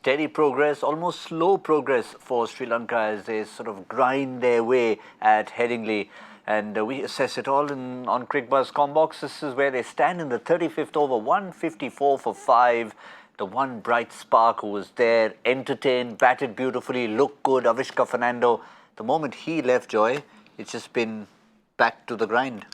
steady progress, almost slow progress for Sri Lanka as they sort of grind their way at Headingley. And we assess it all on Cricbuzz Comm box. This is where they stand in the 35th over, 154 for 5. The one bright spark who was there, entertained, batted beautifully, looked good, Avishka Fernando. The moment he left, Joy, it's just been back to the grind.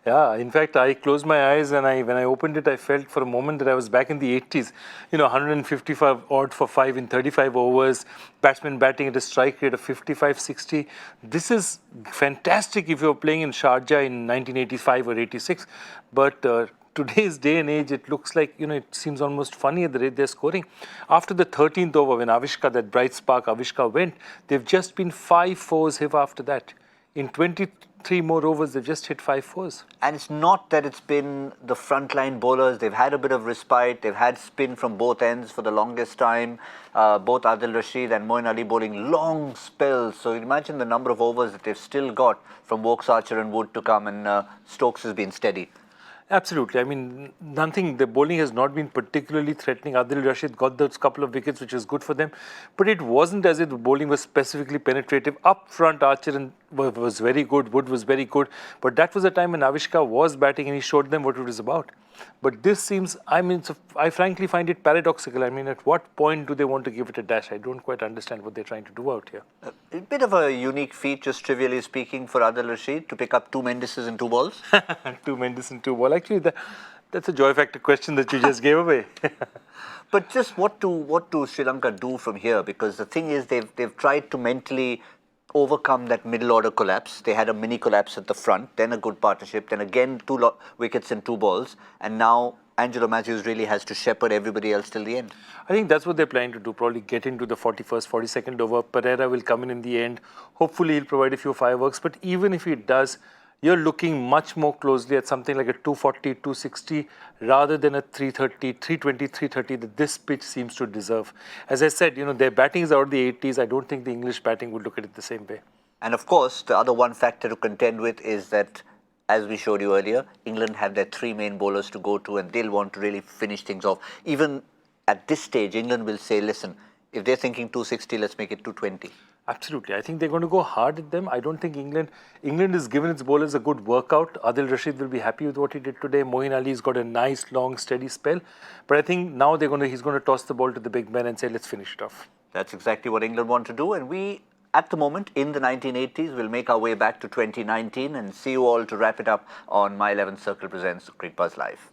Yeah, in fact, I closed my eyes and when I opened it, I felt for a moment that I was back in the 80s. 155 odd for 5 in 35 overs, batsmen batting at a strike rate of 55-60. This is fantastic if you're playing in Sharjah in 1985 or 86. But today's day and age, it looks like, it seems almost funny at the rate they're scoring. After the 13th over, when Avishka, that bright spark, Avishka went, they've just been 5 fours hit after that. In 23 more overs, they've just hit 5 fours. And it's not that it's been the frontline bowlers. They've had a bit of respite. They've had spin from both ends for the longest time. Both Adil Rashid and Moeen Ali bowling long spells. So imagine the number of overs that they've still got from Woakes, Archer and Wood to come. And Stokes has been steady. Absolutely. I mean, the bowling has not been particularly threatening. Adil Rashid got those couple of wickets, which is good for them. But it wasn't as if the bowling was specifically penetrative. Up front, Archer was very good. Wood was very good. But that was a time when Avishka was batting and he showed them what it was about. But this seems, I frankly find it paradoxical. I mean, at what point do they want to give it a dash? I don't quite understand what they're trying to do out here. A bit of a unique feat, just trivially speaking, for Adil Rashid to pick up 2 Mendises in 2 balls. 2 Mendis in 2 balls. Actually, that's a joy factor question that you just gave away. But just what do Sri Lanka do from here? Because the thing is, they've tried to mentally overcome that middle order collapse. They had a mini collapse at the front, then a good partnership, then again 2 wickets in 2 balls, and now Angelo Mathews really has to shepherd everybody else till the end. I think that's what they're planning to do, probably get into the 41st, 42nd over. Pereira will come in the end. Hopefully he'll provide a few fireworks, but even if he does, you're looking much more closely at something like a 240, 260 rather than a 330, 320, 330 that this pitch seems to deserve. As I said, their batting is out of the 80s. I don't think the English batting would look at it the same way. And of course, the other one factor to contend with is that, as we showed you earlier, England have their 3 main bowlers to go to and they'll want to really finish things off. Even at this stage, England will say, listen, if they're thinking 260, let's make it 220. Absolutely. I think they're going to go hard at them. I don't think England has given its bowlers a good workout. Adil Rashid will be happy with what he did today. Moeen Ali's got a nice, long, steady spell. But I think now he's going to toss the ball to the big men and say, let's finish it off. That's exactly what England want to do. And we, at the moment, in the 1980s, will make our way back to 2019 and see you all to wrap it up on My 11 Circle Presents Cricbuzz Live.